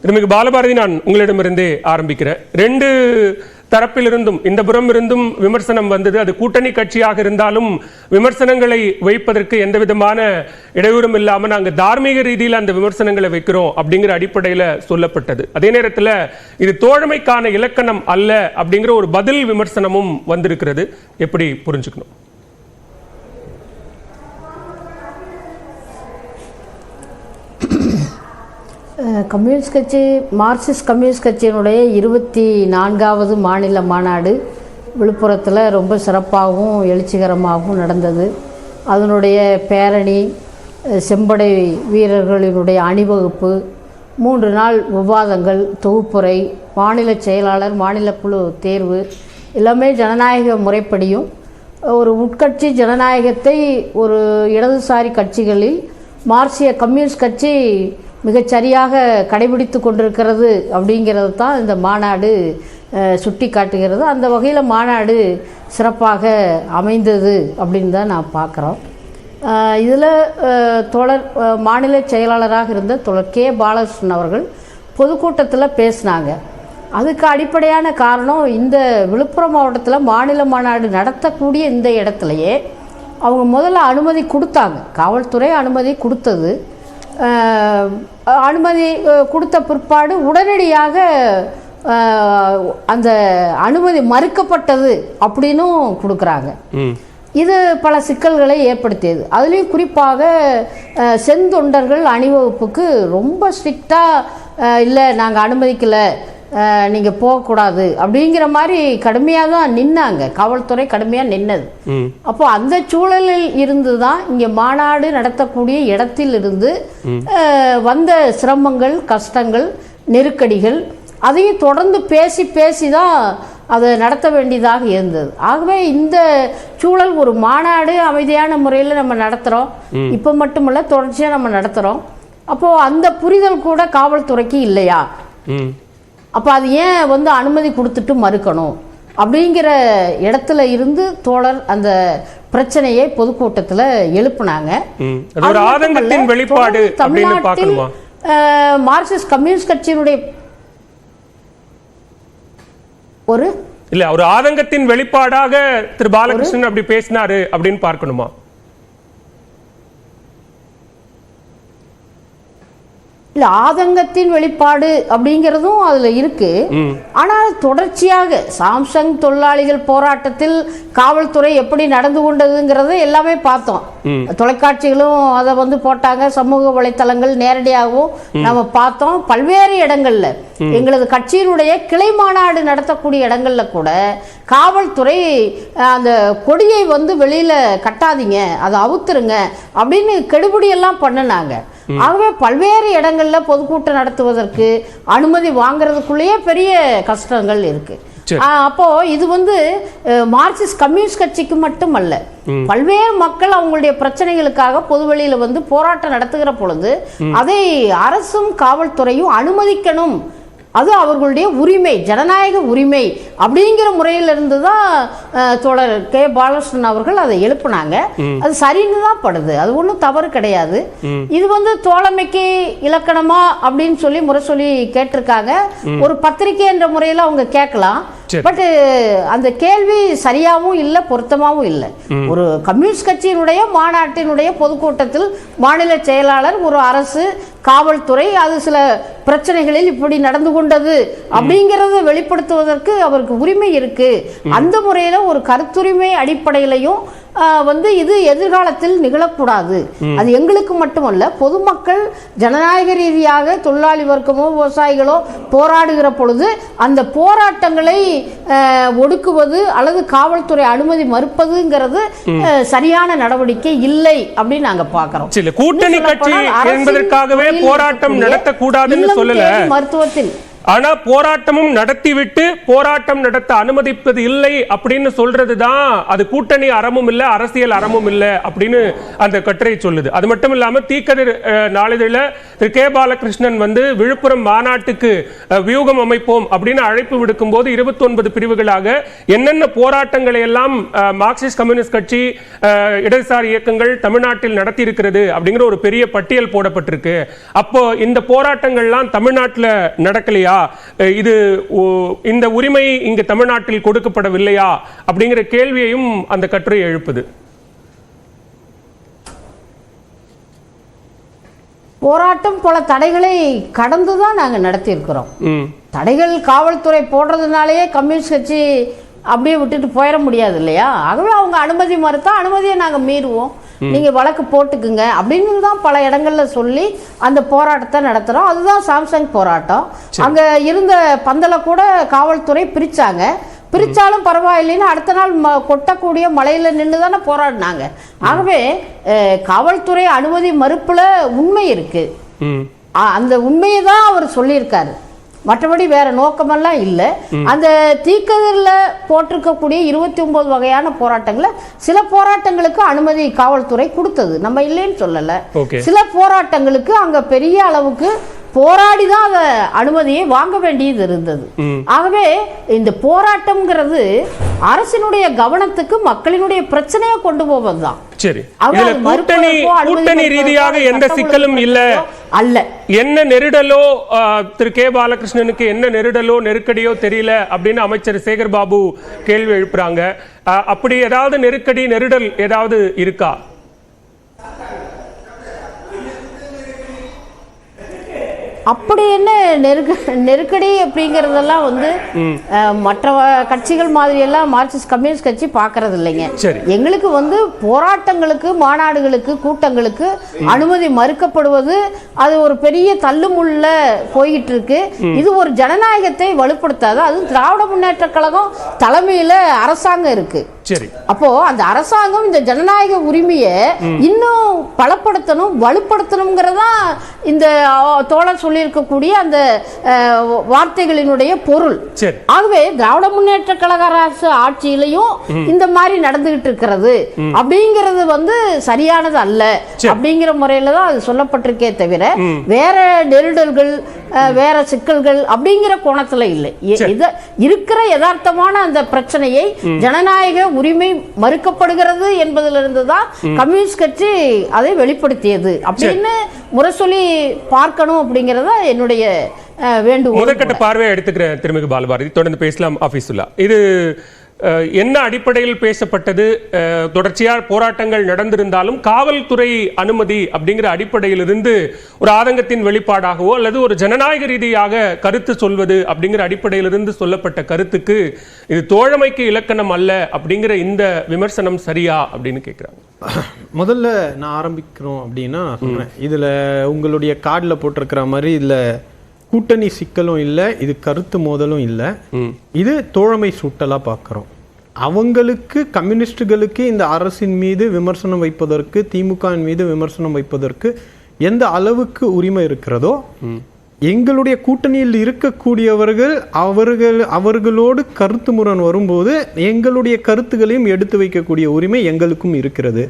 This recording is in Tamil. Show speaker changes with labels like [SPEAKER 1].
[SPEAKER 1] திருமிகு பாலபாரதி, நான் உங்களிடமிருந்தே ஆரம்பிக்கிறேன். ரெண்டு தரப்பிலிருந்தும் இந்த புறம் இருந்தும் விமர்சனம் வந்தது. அது கூட்டணி கட்சியாக இருந்தாலும் விமர்சனங்களை வைப்பதற்கு எந்த விதமான இடையூறும் இல்லாமல் நாங்கள் தார்மீக ரீதியில் அந்த விமர்சனங்களை வைக்கிறோம் அப்படிங்கிற அடிப்படையில் சொல்லப்பட்டது. அதே நேரத்தில் இது தோழமைக்கான இலக்கணம் அல்ல அப்படிங்கிற ஒரு பதில் விமர்சனமும் வந்திருக்கிறது. எப்படி புரிஞ்சுக்கணும்?
[SPEAKER 2] கம்யூனிஸ்ட் கட்சி, மார்க்சிஸ்ட் கம்யூனிஸ்ட் கட்சியினுடைய 24வது மாநில மாநாடு விழுப்புரத்தில் ரொம்ப சிறப்பாகவும் எழுச்சிகரமாகவும் நடந்தது. அதனுடைய பேரணி, செம்படை வீரர்களினுடைய அணிவகுப்பு, 3 நாள் விவாதங்கள், தொகுப்புரை, மாநில செயலாளர், மாநில குழு தேர்வு எல்லாமே ஜனநாயக முறைப்படியும் ஒரு உட்கட்சி ஜனநாயகத்தை ஒரு இடதுசாரி கட்சிகளில் மார்க்சிய கம்யூனிஸ்ட் கட்சி மிகச்சரியாக கடைபிடித்து கொண்டிருக்கிறது அப்படிங்கிறது தான் இந்த மாநாடு சுட்டி காட்டுகிறது. அந்த வகையில் மாநாடு சிறப்பாக அமைந்தது அப்படின்னு தான் நான் பார்க்குறோம். இதில் தோழர் மாநில செயலாளராக இருந்த தோழர் கே பாலகிருஷ்ணன் அவர்கள் பொதுக்கூட்டத்தில் பேசினாங்க. அதுக்கு அடிப்படையான காரணம், இந்த விழுப்புரம் மாவட்டத்தில் மாநில மாநாடு நடத்தக்கூடிய இந்த இடத்துலையே அவங்க முதல்ல அனுமதி கொடுத்தாங்க. காவல்துறை அனுமதி கொடுத்தது. அனுமதி கொடுத்த பிற்பாடு உடனடியாக அந்த அனுமதி மறுக்கப்பட்டது அப்படின்னும் கொடுக்குறாங்க. இது பல சிக்கல்களை ஏற்படுத்தியது. அதுலேயும் குறிப்பாக செந்தொண்டர்கள் அணிவகுப்புக்கு ரொம்ப ஸ்ட்ரிக்டாக இல்லை, நாங்கள் அனுமதிக்கலை, நீங்கள் போகக்கூடாது அப்படிங்கிற மாதிரி கடுமையாக தான் நின்னாங்க. காவல்துறை கடுமையாக நின்னது. அப்போ அந்த சூழலில் இருந்து தான் இங்கே மாநாடு நடத்தக்கூடிய இடத்திலிருந்து வந்த சிரமங்கள், கஷ்டங்கள், நெருக்கடிகள் அதையும் தொடர்ந்து பேசி தான் அதை நடத்த வேண்டியதாக இருந்தது. ஆகவே இந்த சூழல், ஒரு மாநாடு அமைதியான முறையில் நம்ம நடத்துகிறோம், இப்போ மட்டுமல்ல தொடர்ச்சியாக நம்ம நடத்துகிறோம். அப்போது அந்த புரிதல் கூட காவல்துறைக்கு இல்லையா? அப்போ அது ஏன் அனுமதி கொடுத்துட்டு மறுக்கணும் அப்படிங்கிற இடத்துல இருந்து தோழர் அந்த பிரச்சனையை பொதுக்கூட்டத்தில் எழுப்புனாங்க. தமிழ்நாட்டில் மார்க்சிஸ்ட் கம்யூனிஸ்ட் கட்சியினுடைய
[SPEAKER 1] ஒரு ஆதங்கத்தின் வெளிப்பாடாக திரு பாலகிருஷ்ணன் அப்படி பேசினாரு அப்படின்னு பார்க்கணுமா?
[SPEAKER 2] இல்லை, ஆதங்கத்தின் வெளிப்பாடு அப்படிங்கிறதும் அதில் இருக்குது. ஆனால் தொடர்ச்சியாக சாம்சங் தொழிலாளிகள் போராட்டத்தில் காவல்துறை எப்படி நடந்து கொண்டதுங்கிறத எல்லாமே பார்த்தோம். தொலைக்காட்சிகளும் அதை போட்டாங்க, சமூக வலைத்தளங்கள் நேரடியாகவும் நம்ம பார்த்தோம். பல்வேறு இடங்கள்ல எங்களது கட்சியினுடைய கிளை மாநாடு நடத்தக்கூடிய இடங்கள்ல கூட காவல்துறை அந்த கொடியை வெளியில கட்டாதீங்க, அதை அவுத்துருங்க அப்படின்னு கெடுபிடியெல்லாம் பண்ணினாங்க. ஆகவே பல்வேறு இடங்கள்ல பொதுக்கூட்டம் நடத்துவதற்கு அனுமதி வாங்குறதுக்குள்ளேயே பெரிய கஷ்டங்கள் இருக்கு. அப்போ இது மார்க்சிஸ்ட் கம்யூனிஸ்ட் கட்சிக்கு மட்டுமல்ல, பல்வேறு மக்கள் அவங்களுடைய பிரச்சனைகளுக்காக பொதுவெளியில போராட்டம் நடத்துகிற பொழுது அதை அரசும் காவல்துறையும் அனுமதிக்கணும். அது அவர்களுடைய உரிமை, ஜனநாயக உரிமை அப்படிங்கிற முறையிலிருந்து தான் தோழர் கே பாலகிருஷ்ணன் அவர்கள் அதை எழுப்புனாங்க. அது சரின்னு தான் படுது, அது ஒன்றும் தவறு கிடையாது. இது தோழமைக்கு இலக்கணமா அப்படின்னு சொல்லி முறை சொல்லி கேட்டிருக்காங்க. ஒரு பத்திரிகை என்ற முறையில் அவங்க கேட்கலாம். பட் அந்த கேள்வி சரியாகவும் இல்லை, பொருத்தமாகவும் இல்லை. ஒரு கம்யூனிஸ்ட் கட்சியினுடைய மாநாட்டினுடைய பொதுக்கூட்டத்தில் மாநில செயலாளர், ஒரு அரசு, காவல்துறை அது சில பிரச்சனைகளில் இப்படி நடந்து கொண்டது அப்படிங்கிறத வெளிப்படுத்துவதற்கு அவருக்கு உரிமை இருக்கு. அந்த முறையில ஒரு கருத்துரிமை அடிப்படையிலையும் இது எதிர்காலத்தில் நிகழக்கூடாது. அது எங்களுக்கு மட்டுமல்ல, பொதுமக்கள் ஜனநாயக ரீதியாக தொழிலாளி வர்க்கமோ விவசாயிகளோ போராடுகிற பொழுது அந்த போராட்டங்களை ஒடுக்குவது அல்லது காவல்துறை அனுமதி மறுப்பதுங்கிறது சரியான நடவடிக்கை இல்லை அப்படின்னு நாங்க பாக்குறோம்.
[SPEAKER 1] கூட்டணி கட்சி என்பதற்காகவே போராட்டம் நடத்தக்கூடாதுன்னு சொல்லல.
[SPEAKER 2] மருத்துவத்தில்
[SPEAKER 1] ஆனா போராட்டமும் நடத்திவிட்டு போராட்டம் நடத்த அனுமதிப்பது இல்லை அப்படின்னு சொல்றதுதான் அது கூட்டணி அறமும் இல்ல, அரசியல் அறமும் இல்ல அப்படின்னு அந்த கட்டுரை சொல்லுது. அது மட்டும் இல்லாம தீக்கதிர் நாளிதழில் திரு கே பாலகிருஷ்ணன் விழுப்புரம் மாநாட்டுக்கு வியூகம் அமைப்போம் அப்படின்னு அழைப்பு விடுக்கும் போது 29 பிரிவுகளாக என்னென்ன போராட்டங்களை எல்லாம் மார்க்சிஸ்ட் கம்யூனிஸ்ட் கட்சி, இடதுசாரி இயக்கங்கள் தமிழ்நாட்டில் நடத்தி இருக்கிறது அப்படிங்கிற ஒரு பெரிய பட்டியல் போடப்பட்டிருக்கு. அப்போ இந்த போராட்டங்கள்லாம் தமிழ்நாட்டில் நடக்கலையா, இது இந்த உரிமை இங்கு தமிழ்நாட்டில் கொடுக்கப்படவில்லையா அப்படிங்கிற கேள்வியையும் அந்த கட்டுரை எழுப்புது.
[SPEAKER 2] போராட்டம் பல தடைகளை கடந்துதான் நாங்க நடத்தி இருக்கிறோம். தடைகள் காவல்துறை போடுறதுனாலேயே கம்யூனிஸ்ட் கட்சி அப்படியே விட்டுட்டு போயிட முடியாது இல்லையா? ஆகவே அவங்க அனுமதி மறுத்தா அனுமதியை நாங்க மீறுவோம், நீங்க வழக்கு போட்டுக்குங்க அப்படின்னு தான் பல இடங்கள்ல சொல்லி அந்த போராட்டத்தை நடத்துறோம். அதுதான் சாம்சங் போராட்டம். அங்க இருந்த பந்தலை கூட காவல்துறை பிரிச்சாங்க. பிரிச்சாலும் பரவாயில்லைன்னு அடுத்த நாள் கொட்டக்கூடிய மலையில நின்று தானே போராடினாங்க. ஆகவே காவல்துறை அனுமதி மறுப்புல உண்மை இருக்கு. அந்த உண்மையை தான் அவர் சொல்லியிருக்காரு, மற்றபடி வேற நோக்கமெல்லாம் இல்லை. அந்த தீக்கதிரில் போட்டிருக்கக்கூடிய 29 வகையான போராட்டங்கள சில போராட்டங்களுக்கு அனுமதி காவல்துறை கொடுத்தது, நம்ம இல்லைன்னு சொல்லல. சில போராட்டங்களுக்கு அங்க பெரிய அளவுக்கு போராடி தான் அந்த அனுமதியை வாங்க வேண்டியது இருந்தது. ஆகவே இந்த போராட்டம்ங்கிறது அரசினுடைய கவனத்துக்கு மக்களினுடைய பிரச்சனையை கொண்டு போவதுதான்.
[SPEAKER 1] சரி, கூட்டணி ரீதியாக எந்த சிக்கலும் இல்ல
[SPEAKER 2] அல்ல.
[SPEAKER 1] என்ன நெருடலோ திரு கே பாலகிருஷ்ணனுக்கு என்ன நெருடலோ நெருக்கடியோ தெரியல அப்படின்னு அமைச்சர் சேகர் பாபு கேள்வி எழுப்புறாங்க. அப்படி ஏதாவது நெருக்கடி நெருடல் ஏதாவது இருக்கா?
[SPEAKER 2] அப்படி என்ன நெருக்கடி அப்படிங்கறதெல்லாம் மற்ற கட்சிகள் மாதிரி எல்லாம் மார்க்சிஸ்ட் கம்யூனிஸ்ட் கட்சி பாக்குறது இல்லைங்க. எங்களுக்கு போராட்டங்களுக்கு, மாநாடுகளுக்கு, கூட்டங்களுக்கு அனுமதி மறுக்கப்படுவது அது ஒரு பெரிய தள்ளுமுள்ள போயிட்டு இருக்கு. இது ஒரு ஜனநாயகத்தை வலுப்படுத்தாது. அது திராவிட முன்னேற்ற கழகம் தலைமையில அரசாங்கம் இருக்கு. அப்போ அந்த அரசாங்கம் இந்த ஜனநாயக உரிமையை இன்னும் பலப்படுத்தணும், வலுப்படுத்தணுங்கிறதா இந்த தோழர் சொல்லியிருக்கக்கூடிய அந்த வார்த்தைகளினுடைய பொருள். ஆகவே திராவிட முன்னேற்ற கழக அரசு ஆட்சியிலையும் இந்த மாதிரி நடந்துகிட்டு இருக்கிறது அப்படிங்கிறது சரியானது அல்ல அப்படிங்கிற முறையில தான் அது சொல்லப்பட்டிருக்கே தவிர வேற நெருடல்கள், வேற சிக்கல்கள் அப்படிங்கிற கோணத்துல இல்லை. இருக்கிற யதார்த்தமான அந்த பிரச்சனையை ஜனநாயக உரிமை மறுக்கப்படுகிறது என்பதிலிருந்து தான் கம்யூனிஸ்ட் கட்சி அதை வெளிப்படுத்தியது அப்படின்னு முரசொலி பார்க்கணும் அப்படிங்கறத என்னுடைய வேண்டுகோள்.
[SPEAKER 1] முதற்கட்ட பார்வையை எடுத்துக்கிறேன் திருமிகு பாலபாரதி, தொடர்ந்து பேசலாம். ஆபீசுல்லா, இது என்ன அடிப்படையில் பேசப்பட்டது? தொடர்ச்சியாக போராட்டங்கள் நடந்திருந்தாலும் காவல்துறை அனுமதி அப்படிங்கிற அடிப்படையிலிருந்து ஒரு ஆதங்கத்தின் வெளிப்பாடாகவோ அல்லது ஒரு ஜனநாயக ரீதியாக கருத்து சொல்வது அப்படிங்கிற அடிப்படையிலிருந்து சொல்லப்பட்ட கருத்துக்கு இது தோழமைக்கு இலக்கணம் அல்ல அப்படிங்கிற இந்த விமர்சனம் சரியா அப்படின்னு கேட்குறாங்க.
[SPEAKER 3] முதல்ல நான் ஆரம்பிக்கிறோம் அப்படின்னா நான் சொல்றேன், இதுல உங்களுடைய கார்டில் போட்டிருக்கிற மாதிரி இதுல கூட்டணி சிக்கலும் இல்லை, இது கருத்து மோதலும் இல்லை, இது தோழமை சூட்டலா பார்க்கிறோம். அவங்களுக்கு கம்யூனிஸ்டுகளுக்கு இந்த அரசின் மீது விமர்சனம் வைப்பதற்கு, திமுகவின் மீது விமர்சனம் வைப்பதற்கு எந்த அளவுக்கு உரிமை இருக்கிறதோ, எங்களுடைய கூட்டணியில் இருக்கக்கூடியவர்கள் அவர்களோடு கருத்து முரண் வரும்போது எங்களுடைய கருத்துகளையும் எடுத்து வைக்கக்கூடிய உரிமை எங்களுக்கும் இருக்கிறது.